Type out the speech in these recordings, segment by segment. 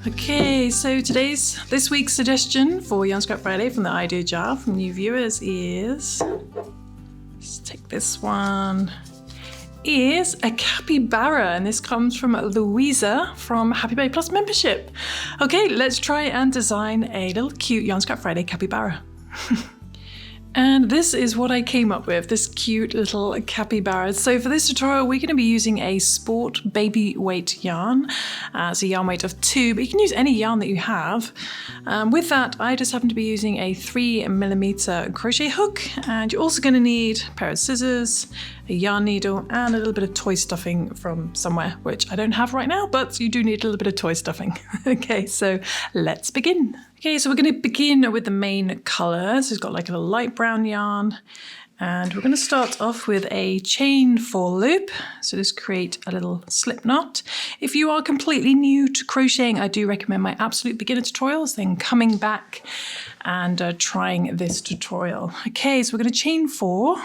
Okay, so this week's suggestion for Yarn Scrap Friday from the Idea Jar from new viewers is, let's take this one, is a capybara, and this comes from Louisa from Happy Bay Plus membership. Okay, let's try and design a little cute Yarn Scrap Friday capybara. And this is what I came up with, this cute little capybara. So for this tutorial, we're going to be using a sport baby weight yarn. It's a yarn weight of 2, but you can use any yarn that you have. With that, I just happen to be using a 3mm crochet hook, and you're also going to need a pair of scissors, a yarn needle, and a little bit of toy stuffing from somewhere, which I don't have right now, but you do need a little bit of toy stuffing. Okay, so let's begin. Okay, so we're going to begin with the main colours. It's got like a little light brown yarn, and we're going to start off with a chain 4 loop. So just create a little slip knot. If you are completely new to crocheting, I do recommend my absolute beginner tutorials, then coming back and trying this tutorial. Okay, so we're going to chain 4,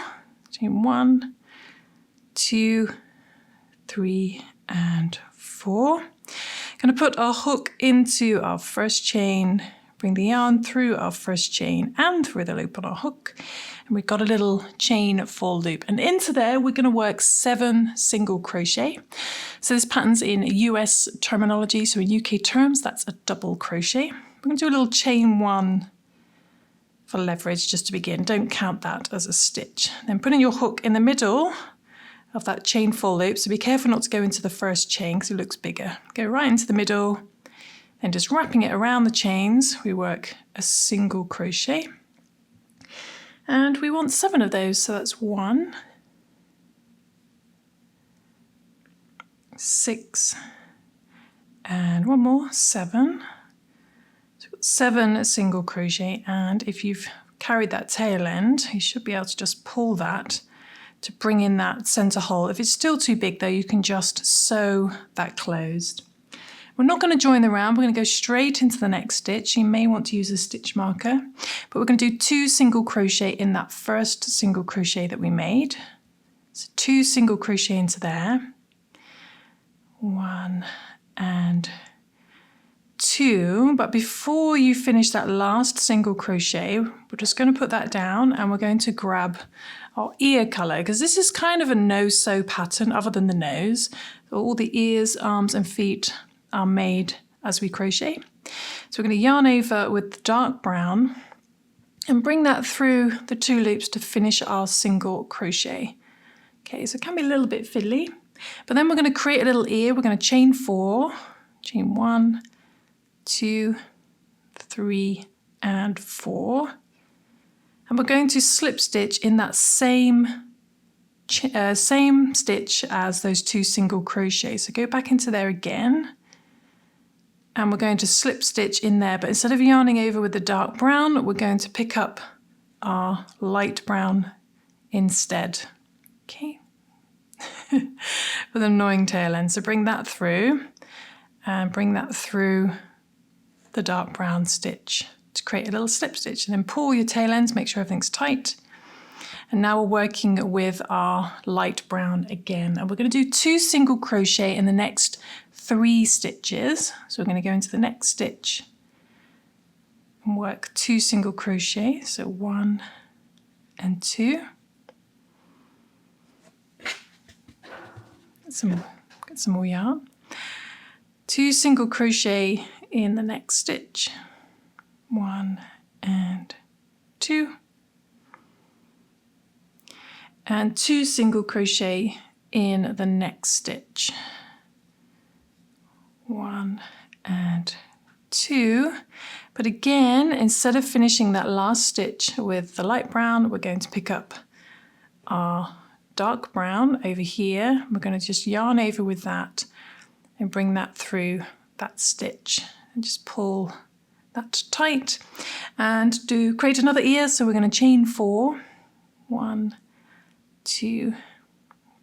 chain 1, 2, 3, and 4. Going to put our hook into our first chain, bring the yarn through our first chain and through the loop on our hook, and we've got a little chain 4 loop, and into there we're going to work 7 single crochet. So this pattern's in US terminology, so in UK terms that's a double crochet. We're going to do a little chain 1 for leverage just to begin. Don't count that as a stitch. Then putting your hook in the middle of that chain 4 loop, so be careful not to go into the first chain because it looks bigger. Go right into the middle, and just wrapping it around the chains, we work a single crochet. And we want 7 of those, so that's 1, 6, and one more, 7. So we've got 7 single crochet, and if you've carried that tail end, you should be able to just pull that to bring in that center hole. If it's still too big though, you can just sew that closed. We're not going to join the round, we're going to go straight into the next stitch. You may want to use a stitch marker, but we're going to do 2 single crochet in that first single crochet that we made. So 2 single crochet into there, 1 and 2, but before you finish that last single crochet, we're just going to put that down and we're going to grab our ear colour, because this is kind of a no-sew pattern other than the nose. So all the ears, arms and feet are made as we crochet. So we're going to yarn over with the dark brown and bring that through the 2 loops to finish our single crochet. Okay, so it can be a little bit fiddly, but then we're going to create a little ear. We're going to chain 4, chain 1, 2, 3, and 4. And we're going to slip stitch in that same stitch as those 2 single crochets. So go back into there again, and we're going to slip stitch in there, but instead of yarning over with the dark brown, we're going to pick up our light brown instead. Okay, with an annoying tail end. So bring that through and bring that through the dark brown stitch to create a little slip stitch, and then pull your tail ends, make sure everything's tight. And now we're working with our light brown again, and we're going to do 2 single crochet in the next 3 stitches. So we're going to go into the next stitch and work 2 single crochet, so 1 and 2. Get some more yarn. 2 single crochet in the next stitch, 1 and 2, and 2 single crochet in the next stitch, 1 and 2. But again, instead of finishing that last stitch with the light brown, we're going to pick up our dark brown over here. We're going to just yarn over with that and bring that through that stitch and just pull that tight, and create another ear. So we're going to chain 4, 1, 2,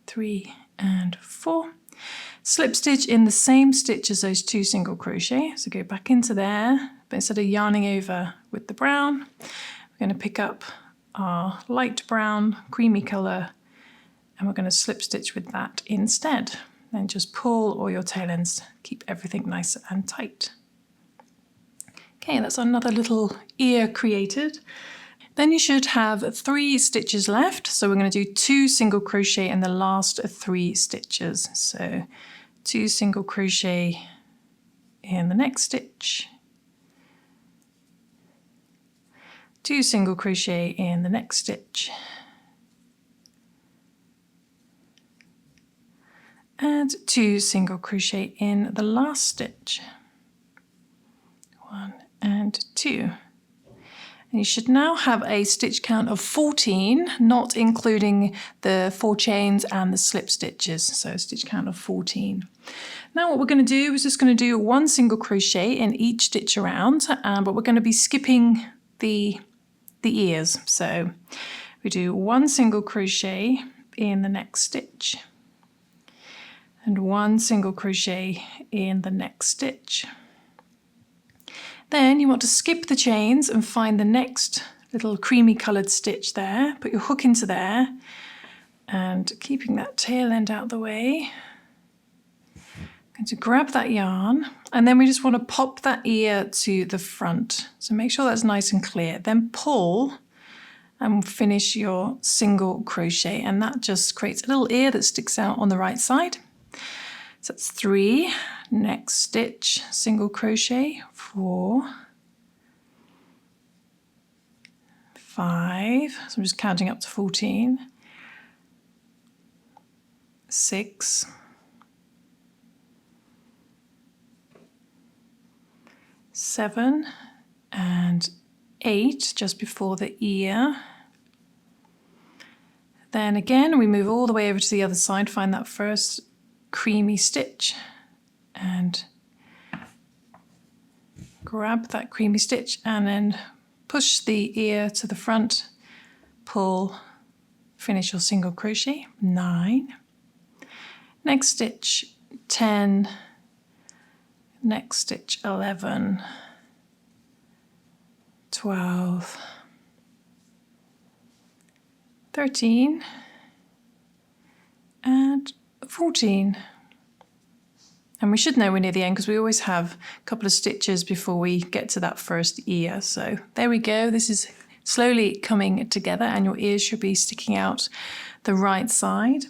3, and 4. Slip stitch in the same stitch as those 2 single crochet. So go back into there, but instead of yarning over with the brown, we're going to pick up our light brown, creamy colour, and we're going to slip stitch with that instead. Then just pull all your tail ends, keep everything nice and tight. Okay, that's another little ear created. Then you should have 3 stitches left. So we're going to do 2 single crochet in the last 3 stitches. So 2 single crochet in the next stitch, 2 single crochet in the next stitch, and 2 single crochet in the last stitch. 1 and 2. And you should now have a stitch count of 14, not including the 4 chains and the slip stitches. So a stitch count of 14. Now what we're going to do is just going to do 1 single crochet in each stitch around, but we're going to be skipping the ears. So we do 1 single crochet in the next stitch and 1 single crochet in the next stitch. Then you want to skip the chains and find the next little creamy coloured stitch there. Put your hook into there and keeping that tail end out the way. I'm going to grab that yarn and then we just want to pop that ear to the front. So make sure that's nice and clear. Then pull and finish your single crochet, and that just creates a little ear that sticks out on the right side. So that's 3, next stitch, single crochet, 4, 5, so I'm just counting up to 14, 6, 7, and 8 just before the ear. Then again we move all the way over to the other side, find that first creamy stitch and grab that creamy stitch and then push the ear to the front, pull, finish your single crochet, 9, next stitch 10, next stitch 11, 12, 13 and 14. And we should know we're near the end because we always have a couple of stitches before we get to that first ear. So there we go. This is slowly coming together and your ears should be sticking out the right side.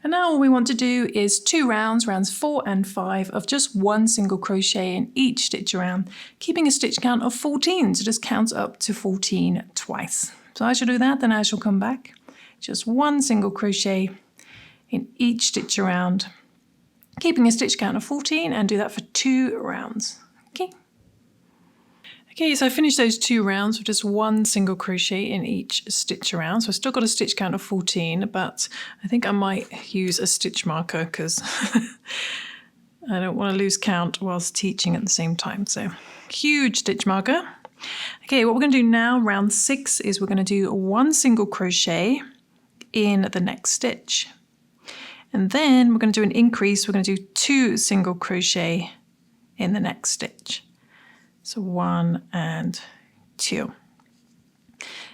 And now all we want to do is 2 rounds, rounds 4 and 5 of just 1 single crochet in each stitch around, keeping a stitch count of 14. So just count up to 14 twice. So I shall do that, then I shall come back. Just 1 single crochet in each stitch around, keeping a stitch count of 14, and do that for 2 rounds. Okay, so I finished those 2 rounds with just 1 single crochet in each stitch around. So I've still got a stitch count of 14, but I think I might use a stitch marker because I don't want to lose count whilst teaching at the same time. So huge stitch marker. Okay, what we're going to do now, round 6, is we're going to do 1 single crochet in the next stitch. And then we're going to do an increase. We're going to do 2 single crochet in the next stitch. So 1 and 2.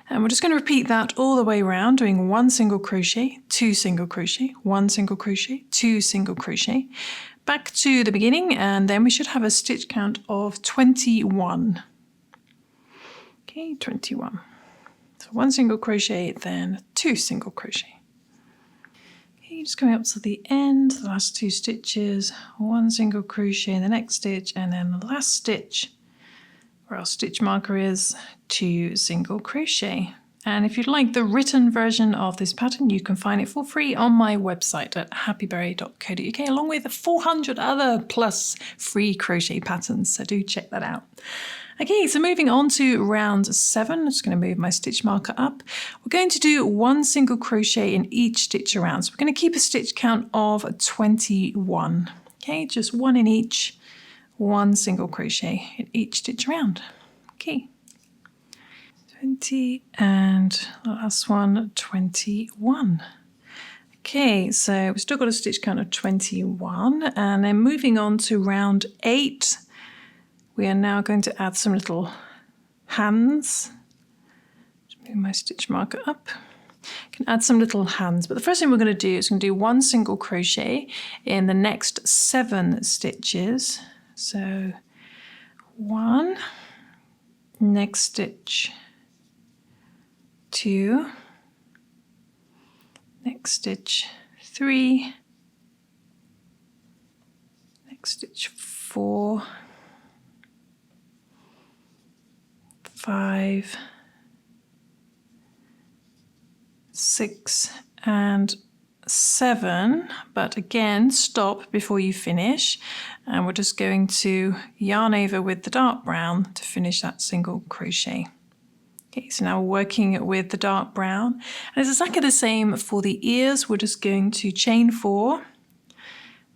And we're just going to repeat that all the way around, doing 1 single crochet, 2 single crochet, 1 single crochet, 2 single crochet. Back to the beginning, and then we should have a stitch count of 21. Okay, 21. So 1 single crochet, then 2 single crochet. Just coming up to the end, the last 2 stitches, 1 single crochet in the next stitch, and then the last stitch where our stitch marker is, 2 single crochet. And if you'd like the written version of this pattern, you can find it for free on my website at happyberry.co.uk, along with 400 other plus free crochet patterns, so do check that out. Okay, so moving on to round 7, I'm just going to move my stitch marker up. We're going to do 1 single crochet in each stitch around. So we're going to keep a stitch count of 21. Okay, just 1 in each, 1 single crochet in each stitch around. Okay, 20 and the last one, 21. Okay, so we've still got a stitch count of 21, and then moving on to round 8. We are now going to add some little hands. Just move my stitch marker up. I can add some little hands, but the first thing we're going to do is we're going to do 1 single crochet in the next 7 stitches. So 1, next stitch 2, next stitch 3, next stitch 4, 5, 6 and 7, but again stop before you finish, and we're just going to yarn over with the dark brown to finish that single crochet. Okay, so now we're working with the dark brown, and it's exactly the same for the ears. We're just going to chain 4,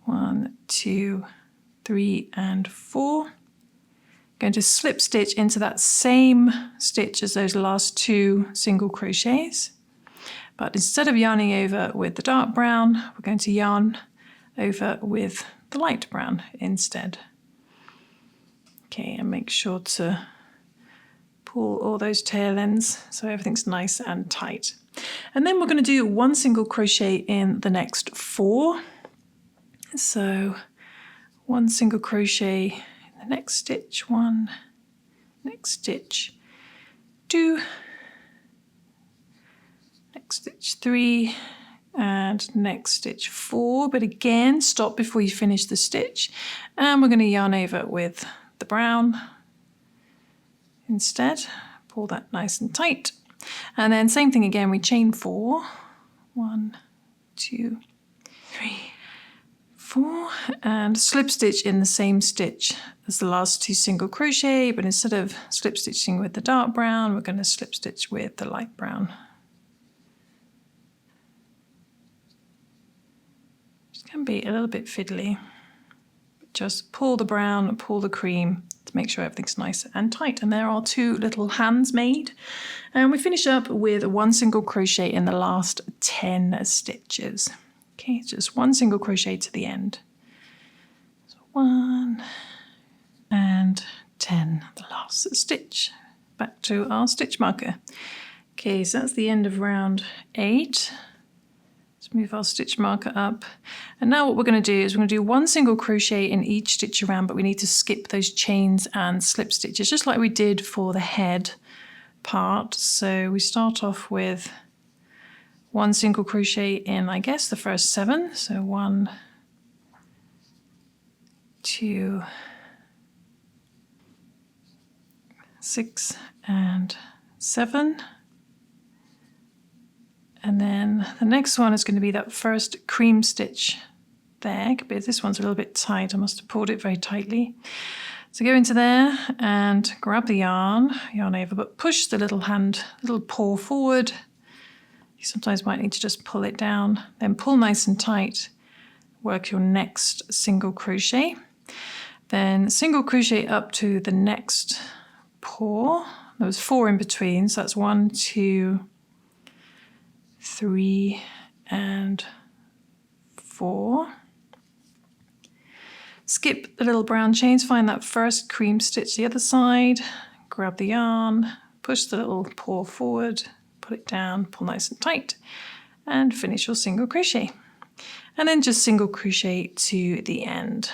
1, 2, 3 and 4. Going to slip stitch into that same stitch as those last 2 single crochets. But instead of yarning over with the dark brown, we're going to yarn over with the light brown instead. Okay, and make sure to pull all those tail ends so everything's nice and tight. And then we're going to do 1 single crochet in the next 4. So 1 single crochet in the next stitch, 1, next stitch 2, next stitch 3 and next stitch 4, but again stop before you finish the stitch, and we're going to yarn over with the brown instead. Pull that nice and tight, and then same thing again, we chain 4, 1, 2, 3, 4 and slip stitch in the same stitch as the last 2 single crochet, but instead of slip stitching with the dark brown, we're going to slip stitch with the light brown. Can be a little bit fiddly. Just pull the brown, pull the cream to make sure everything's nice and tight. And there are 2 little hands made. And we finish up with 1 single crochet in the last 10 stitches. Okay, just 1 single crochet to the end. So 1 and 10, the last stitch. Back to our stitch marker. Okay, so that's the end of round 8. Move our stitch marker up, and now what we're going to do is we're going to do 1 single crochet in each stitch around, but we need to skip those chains and slip stitches just like we did for the head part. So we start off with 1 single crochet in, I guess, the first 7. So 1, 2, 6 and 7. And then the next one is going to be that first cream stitch there, but this one's a little bit tight. I must have pulled it very tightly. So go into there and grab the yarn over, but push the little paw forward. You sometimes might need to just pull it down, then pull nice and tight, work your next single crochet. Then single crochet up to the next paw. There was 4 in between, so that's 1, 2, 3 and 4. Skip the little brown chains, find that first cream stitch the other side, grab the yarn, push the little paw forward, put it down, pull nice and tight, and finish your single crochet. And then just single crochet to the end.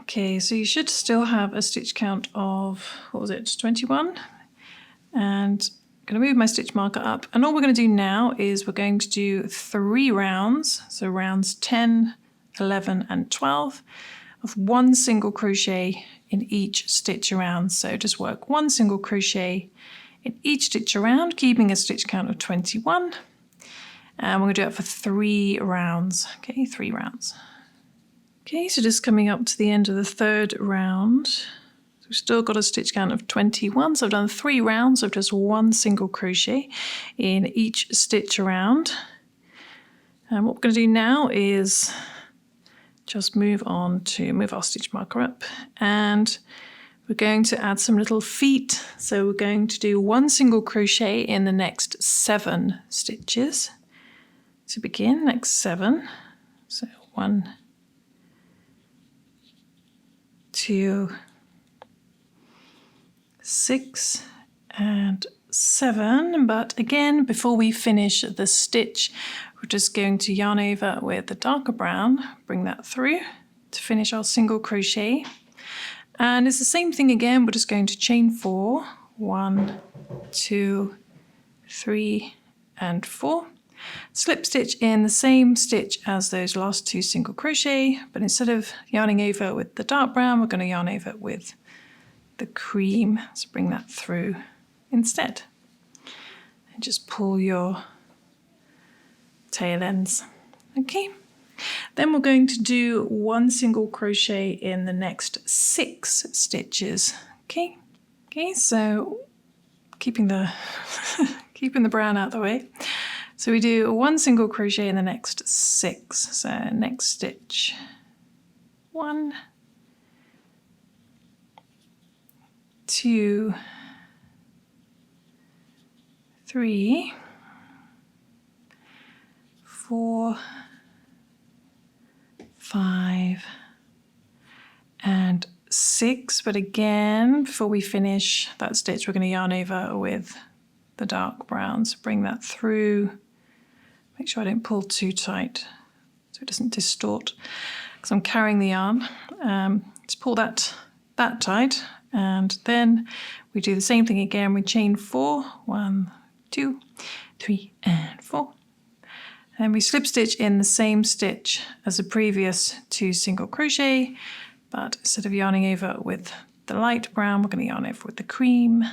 Okay, so you should still have a stitch count of, 21? And I'm going to move my stitch marker up, and all we're going to do now is we're going to do 3 rounds, so rounds 10, 11 and 12 of 1 single crochet in each stitch around. So just work 1 single crochet in each stitch around, keeping a stitch count of 21, and we're going to do it for 3 rounds. Okay, 3 rounds. Okay, so just coming up to the end of the 3rd round. We've still got a stitch count of 21, so I've done 3 rounds of just 1 single crochet in each stitch around. And what we're going to do now is just move our stitch marker up, and we're going to add some little feet. So we're going to do 1 single crochet in the next 7 stitches. To begin, next 7. So 1, 2, 6 and 7, but again, before we finish the stitch, we're just going to yarn over with the darker brown, bring that through to finish our single crochet. And it's the same thing again. We're just going to chain 4. 1, 2, 3, and 4. Slip stitch in the same stitch as those last 2 single crochet, but instead of yarning over with the dark brown, we're going to yarn over with the cream. So bring that through instead. And just pull your tail ends. Okay. Then we're going to do 1 single crochet in the next 6 stitches. Okay. Okay, so keeping the keeping the brown out of the way. So we do 1 single crochet in the next 6. So next stitch, 1, 2, 3, 4, 5, and 6. But again, before we finish that stitch, we're going to yarn over with the dark brown. So bring that through. Make sure I don't pull too tight so it doesn't distort, because I'm carrying the yarn. Just pull that tight, and then we do the same thing again. We chain 4, 1, 2, 3, and 4. And we slip stitch in the same stitch as the previous 2 single crochet, but instead of yarning over with the light brown, we're going to yarn over with the cream.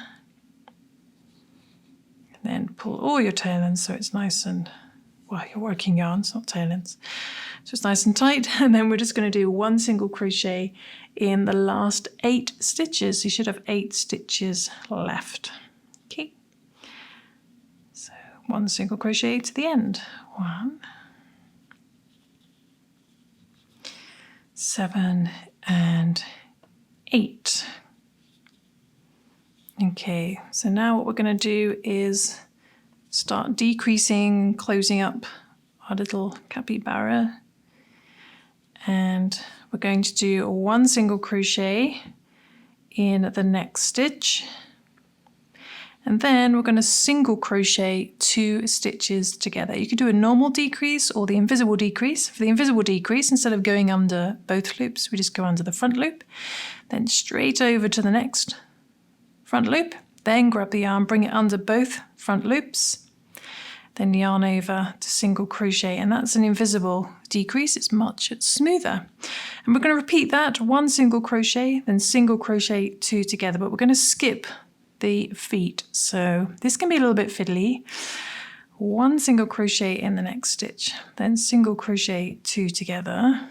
And then pull all your tail ends so it's nice and, well, your working yarns, not tail ends. So it's nice and tight. And then we're just going to do 1 single crochet in the last 8 stitches. You should have 8 stitches left. Okay. So 1 single crochet to the end. 1, 7, and 8. Okay, so now what we're going to do is start decreasing, closing up our little capybara, and we're going to do 1 single crochet in the next stitch, and then we're going to single crochet 2 stitches together. You could do a normal decrease or the invisible decrease. For the invisible decrease, instead of going under both loops, we just go under the front loop, then straight over to the next front loop, then grab the yarn, bring it under both front loops, then yarn over to single crochet, and that's an invisible decrease. It's much smoother. And we're going to repeat that, 1 single crochet, then single crochet 2 together, but we're going to skip the feet. So this can be a little bit fiddly. 1 single crochet in the next stitch, then single crochet 2 together.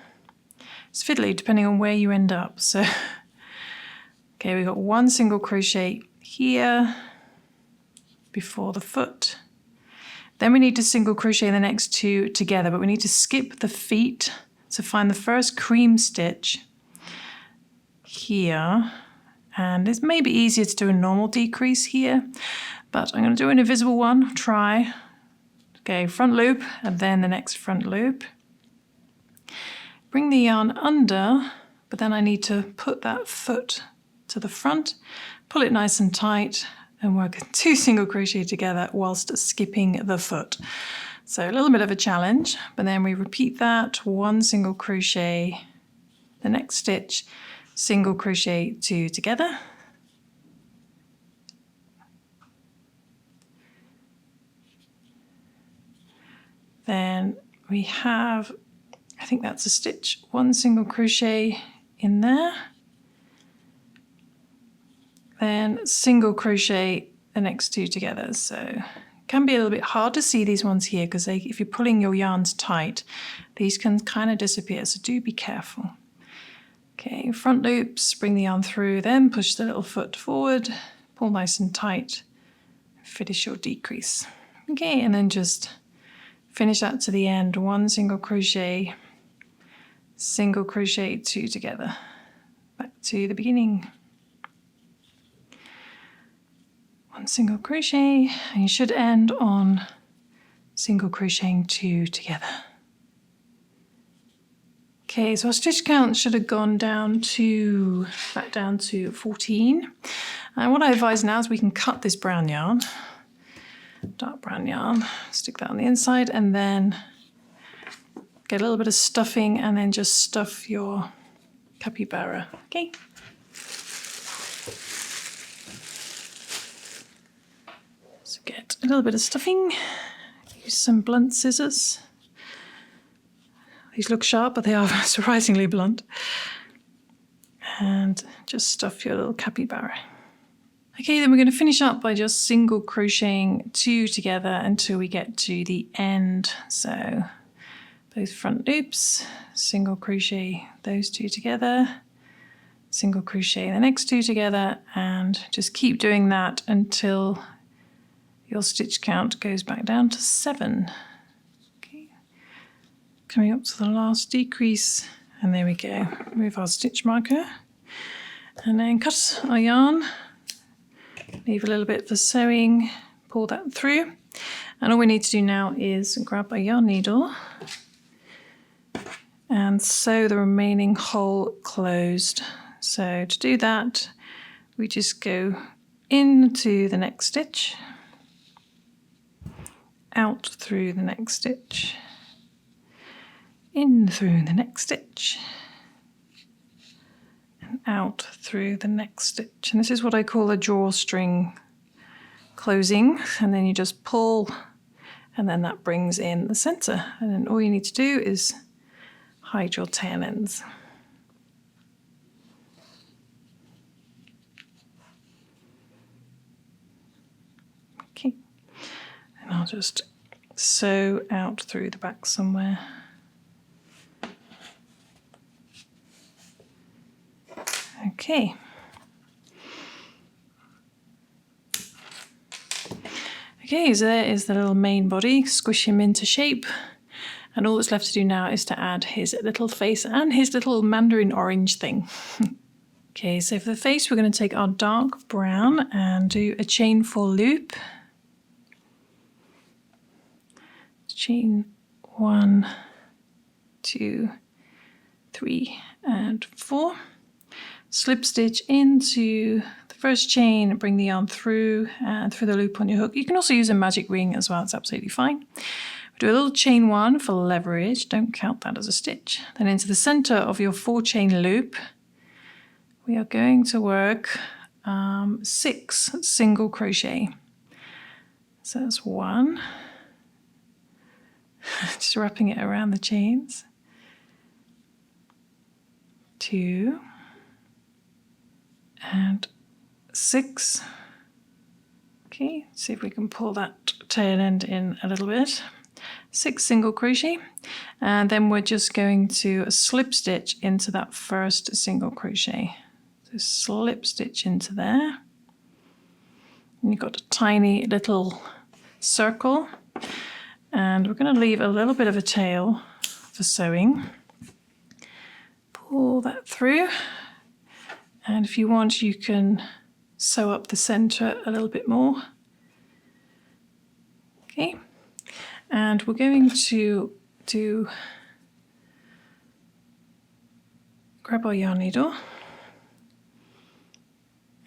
It's fiddly depending on where you end up. So okay, we've got 1 single crochet here before the foot. Then we need to single crochet the next 2 together, but we need to skip the feet. So find the first cream stitch here. And it may be easier to do a normal decrease here, but I'm going to do an invisible one. Try. Okay, front loop, and then the next front loop. Bring the yarn under, but then I need to put that foot to the front, pull it nice and tight, and work 2 single crochet together whilst skipping the foot. So a little bit of a challenge, but then we repeat that, 1 single crochet, the next stitch, single crochet 2 together. Then we have, I think that's a stitch, 1 single crochet in there. Then single crochet the next 2 together. So it can be a little bit hard to see these ones here because if you're pulling your yarns tight, these can kind of disappear. So do be careful. Okay, front loops, bring the yarn through, then push the little foot forward, pull nice and tight, finish your decrease. Okay, and then just finish that to the end, 1 single crochet, single crochet 2 together. Back to the beginning. 1 single crochet, and you should end on single crocheting 2 together. Okay, so our stitch count should have gone back down to 14. And what I advise now is we can cut this brown yarn, dark brown yarn, stick that on the inside, and then get a little bit of stuffing and then just stuff your capybara. Okay. a little bit of stuffing. Use some blunt scissors. These look sharp, but they are surprisingly blunt. And just stuff your little capybara. Okay, then we're going to finish up by just single crocheting 2 together until we get to the end. So both front loops, single crochet those 2 together, single crochet the next 2 together, and just keep doing that until your stitch count goes back down to 7. Okay, coming up to the last decrease, and there we go. Move our stitch marker, and then cut our yarn. Leave a little bit for sewing, pull that through, and all we need to do now is grab a yarn needle and sew the remaining hole closed. So to do that, we just go into the next stitch, out through the next stitch, in through the next stitch, out through the next stitch. And this is what I call a drawstring closing, and then you just pull, and then that brings in the center, and then all you need to do is hide your tail ends. Okay, and I'll just sew out through the back somewhere. Okay. Okay, so there is the little main body. Squish him into shape. And all that's left to do now is to add his little face and his little mandarin orange thing. Okay, so for the face, we're going to take our dark brown and do a chain 4 loop. Chain 1, 2, 3, and 4. Slip stitch into the first chain, bring the yarn through and through the loop on your hook. You can also use a magic ring as well, it's absolutely fine. Do a little chain 1 for leverage, don't count that as a stitch. Then into the center of your 4 chain loop, we are going to work 6 single crochet. So that's 1, just wrapping it around the chains, 2, and 6. Okay, see if we can pull that tail end in a little bit. 6 single crochet, and then we're just going to slip stitch into that first single crochet. So slip stitch into there, and you've got a tiny little circle, and we're going to leave a little bit of a tail for sewing. Pull that through, and if you want, you can sew up the center a little bit more. Okay. And we're going to grab our yarn needle,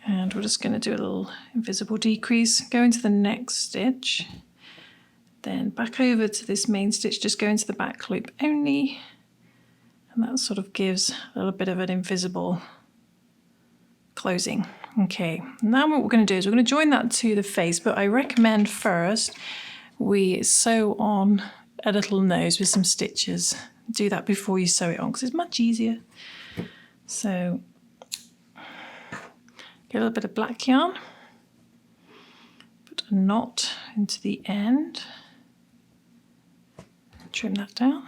and we're just going to do a little invisible decrease, go into the next stitch, then back over to this main stitch, just go into the back loop only, and that sort of gives a little bit of an invisible closing. Okay, now what we're going to do is we're going to join that to the face, but I recommend first we sew on a little nose with some stitches. Do that before you sew it on because it's much easier. So get a little bit of black yarn, put a knot into the end, trim that down.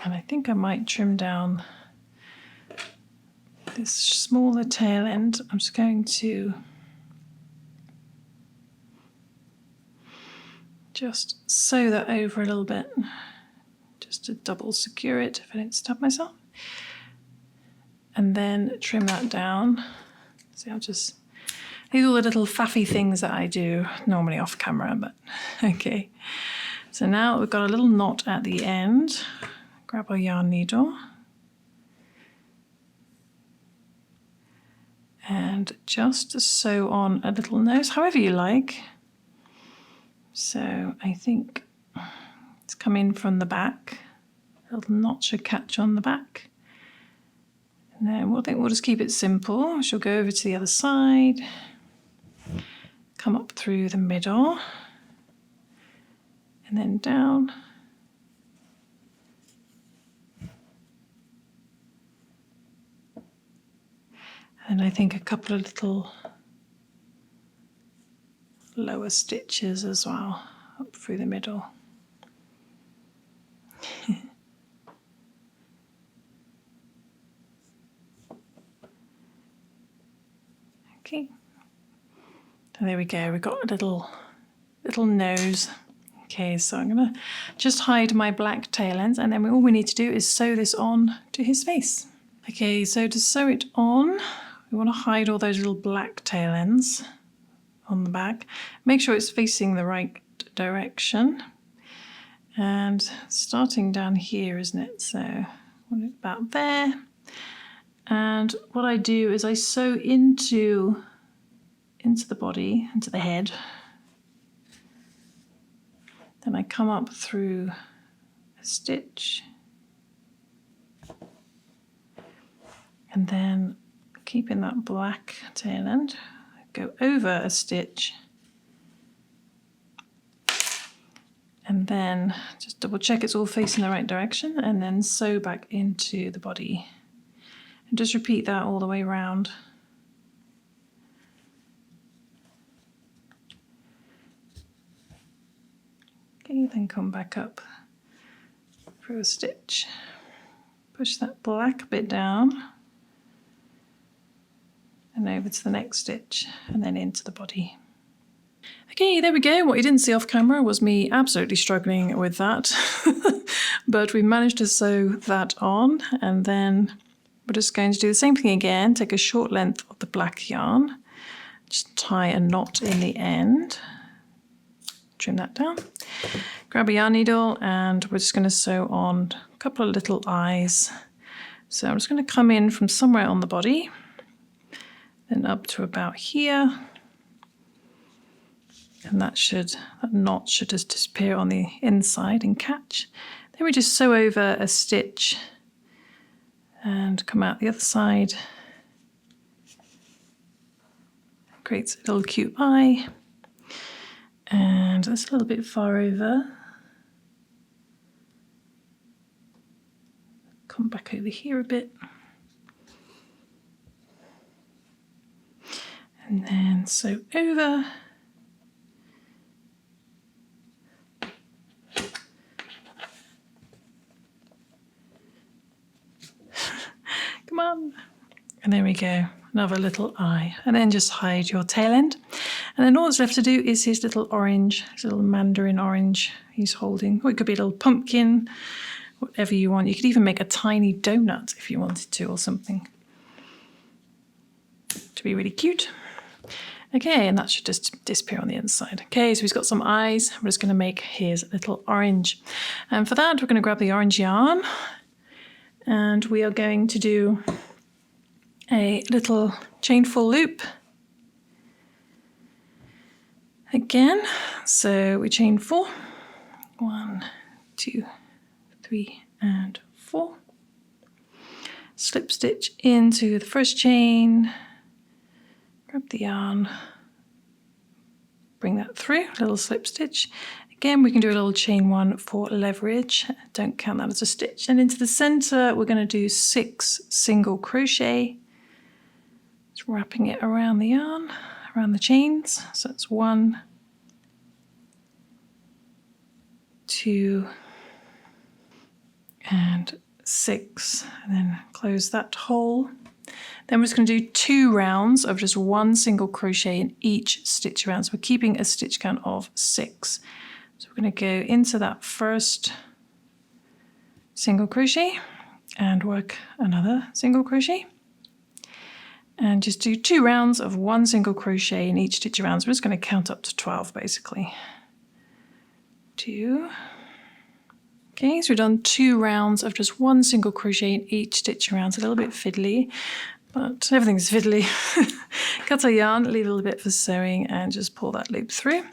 And I think I might trim down this smaller tail end. I'm just going to just sew that over a little bit, just to double secure it if I don't stab myself. And then trim that down. See, I'll just, these are all the little faffy things that I do normally off camera, but okay. So now we've got a little knot at the end. Grab our yarn needle. And just sew on a little nose, however you like. So I think it's come in from the back. A little knot should catch on the back. And then we'll just keep it simple. She'll go over to the other side. come up through the middle and then down. And I think a couple of little lower stitches as well up through the middle. Okay, and there we go, we've got a little nose. Okay, so I'm gonna just hide my black tail ends, and then all we need to do is sew this on to his face. Okay, so to sew it on, we want to hide all those little black tail ends on the back. Make sure it's facing the right direction. And starting down here, isn't it? So about there. And what I do is I sew into the body, into the head. Then I come up through a stitch. And then keeping that black tail end, go over a stitch. And then just double check it's all facing the right direction, and then sew back into the body. And just repeat that all the way around. Okay, then come back up through a stitch. Push that black bit down and over to the next stitch, and then into the body. Okay, there we go. What you didn't see off camera was me absolutely struggling with that. But we managed to sew that on, and then we're just going to do the same thing again. Take a short length of the black yarn, just tie a knot in the end, trim that down, grab a yarn needle, and we're just going to sew on a couple of little eyes. So I'm just going to come in from somewhere on the body, then up to about here. And that knot should just disappear on the inside and catch. Then we just sew over a stitch and come out the other side. Creates a little cute eye. And that's a little bit far over. Come back over here a bit. And then sew over. Come on. And there we go, another little eye. And then just hide your tail end. And then all that's left to do is his little orange, his little mandarin orange he's holding. Or it could be a little pumpkin, whatever you want. You could even make a tiny donut if you wanted to, or something to be really cute. Okay, and that should just disappear on the inside. Okay, so he's got some eyes. We're just going to make his little orange. And for that, we're going to grab the orange yarn, and we are going to do a little chain full loop again. So we chain 4, 1, 2, 3, and 4. Slip stitch into the first chain. Grab the yarn, bring that through, a little slip stitch. Again, we can do a little chain 1 for leverage. Don't count that as a stitch. And into the center, we're going to do 6 single crochet. Just wrapping it around the yarn, around the chains. So it's 1, 2, and 6. And then close that hole. Then we're just going to do 2 rounds of just 1 single crochet in each stitch around. So we're keeping a stitch count of 6. So we're going to go into that first single crochet and work another single crochet. And just do 2 rounds of 1 single crochet in each stitch around. So we're just going to count up to 12 basically. 2. Okay, so we've done 2 rounds of just 1 single crochet in each stitch around. It's a little bit fiddly, but everything's fiddly. Cut our yarn, leave a little bit for sewing, and just pull that loop through.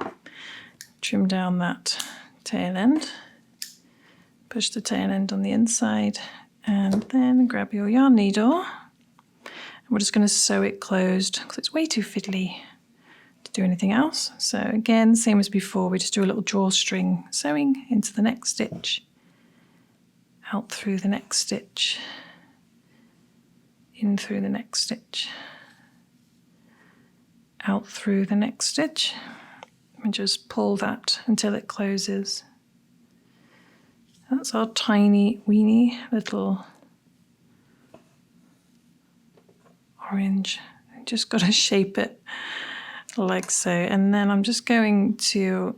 Trim down that tail end. Push the tail end on the inside, and then grab your yarn needle. And we're just going to sew it closed because it's way too fiddly do anything else. So again, same as before, we just do a little drawstring sewing into the next stitch, out through the next stitch, in through the next stitch, out through the next stitch, and just pull that until it closes. That's our tiny weeny little orange. Just got to shape it like so, and then I'm just going to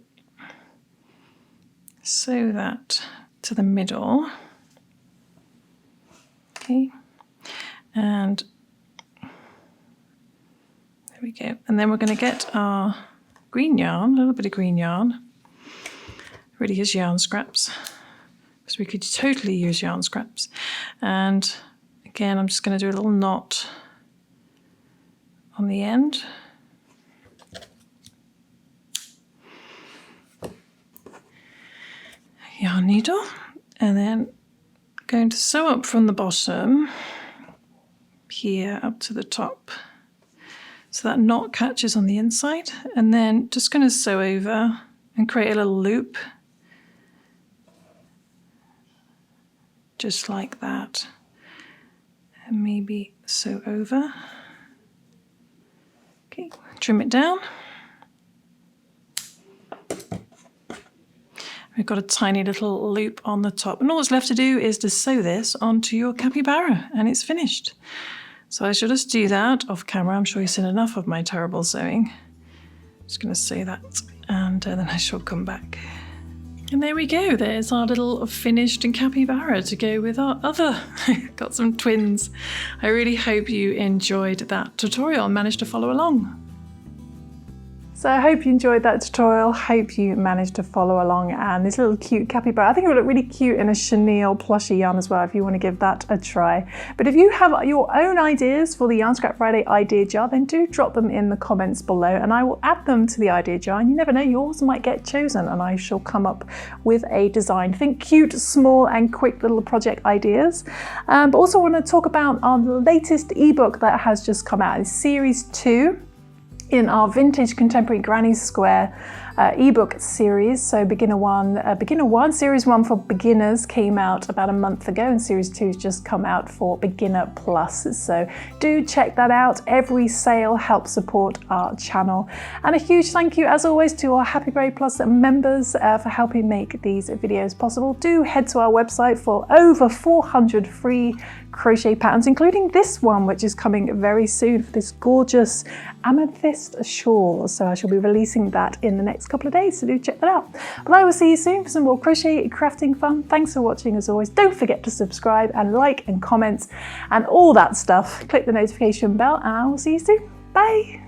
sew that to the middle. Okay, and there we go. And then we're going to get our green yarn, a little bit of green yarn. Really is yarn scraps, because we could totally use yarn scraps. And again, I'm just going to do a little knot on the end. Yarn needle, and then going to sew up from the bottom here up to the top so that knot catches on the inside, and then just going to sew over and create a little loop just like that, and maybe sew over. Okay, trim it down. We've got a tiny little loop on the top, and all that's left to do is to sew this onto your capybara, and it's finished. So I shall just do that off camera. I'm sure you've seen enough of my terrible sewing. Just going to sew that, and then I shall come back. And there we go. There's our little finished capybara to go with our other. Got some twins. I really hope you enjoyed that tutorial and managed to follow along. So I hope you enjoyed that tutorial, hope you managed to follow along, and this little cute capybara, I think it would look really cute in a chenille plushy yarn as well if you want to give that a try. But if you have your own ideas for the Yarn Scrap Friday idea jar, then do drop them in the comments below and I will add them to the idea jar, and you never know, yours might get chosen and I shall come up with a design. Think cute, small and quick little project ideas. But also want to talk about our latest ebook that has just come out. It's series 2. In our Vintage Contemporary Granny Square ebook series. So beginner one, series 1 for beginners came out about a month ago, and series 2 has just come out for beginner plus. So do check that out. Every sale helps support our channel. And a huge thank you as always to our Happy Berry Plus members for helping make these videos possible. Do head to our website for over 400 free crochet patterns, including this one, which is coming very soon, for this gorgeous amethyst shawl. So I shall be releasing that in the next couple of days, so do check that out. But I will see you soon for some more crochet crafting fun. Thanks for watching as always. Don't forget to subscribe and like and comment and all that stuff. Click the notification bell and I will see you soon. Bye.